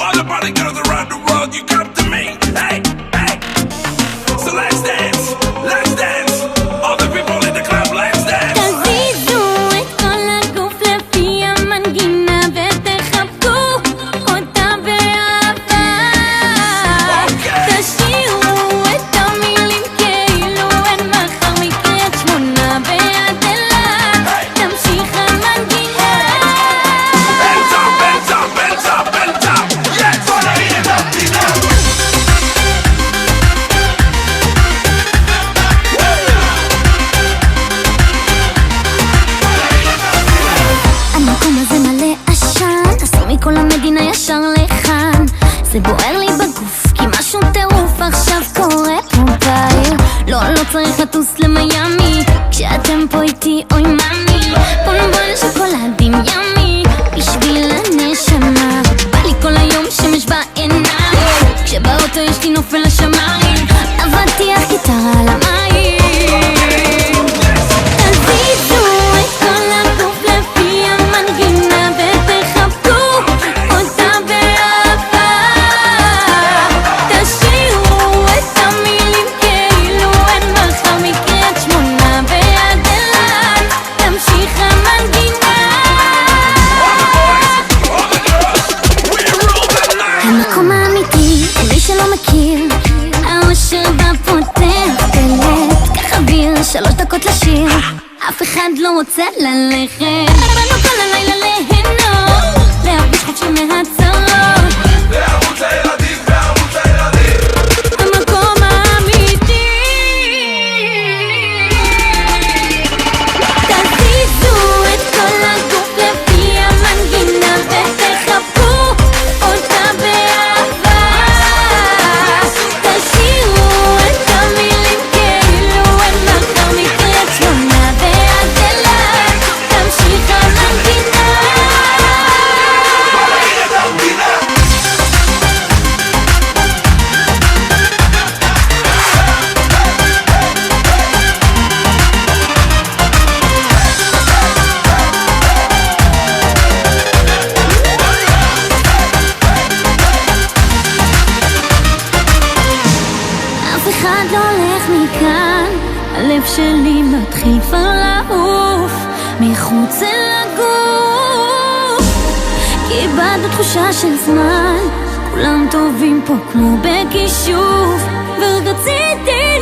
All the party girls around the world, you come to me. Hey, hey. So let's dance, let's dance. All the people in the club, let's dance. תזיזו את כל הגוף לפי המנגינה ותחבקו אותה באהבה. תשאירו את המילים כאילו אין מחר מקריית שמונה ועד אילת. תמשיך המנגינה. Hands up, hands up, hands up, hands up. Yes, בוא נרים את המדינה. המקום הזה מלא עשן, עשו מכל המדינה ישר לכאן. זה בוער לי בגוף, כי משהו טירוף עכשיו קורה פה בעיר. לא צריך לטוס למיאמי, כשאתם פה איתי אוי מאמי. בונבון שוקולדים ימי, בשביל הנשמה. בא לי כל היום שמש בעיניים, כשבאוטו יש לי נופל לשמיים. עבדתי אך גיטרה על המים. תזיזו את כל הגוף לפי המנגינה ותחבקו אותה באהבה. תשאירו את המילים כאילו אין מחר מקריית שמונה ועד אילת. תמשיך המנגינה. המקום האמיתי, מי שלא מכיר, האושר בא פותח דלת, קח אוויר, 3 דקות לשיר. אף אחד לא רוצה ללכת, באנו כל הלילה ליהנות, להרגיש חופשי מהצרות. בערוץ הילדים, בערוץ הילדים. המקום האמיתי. תזיזו את כל הגוף לפי המנגינה ותחבקו אותה באהבה. תשאירו את המילים כאילו אין מחר מקריית שמונה ועד אילת. תמשיך המנגינה. בוא נרים את המדינה. אף אחד לא הולך מכאן, הלב שלי מתחיל כבר לעוף מחוץ אל הגוף, כי איבדנו תחושה של זמן, כולם טובים פה כמו בכישוף, ורציתי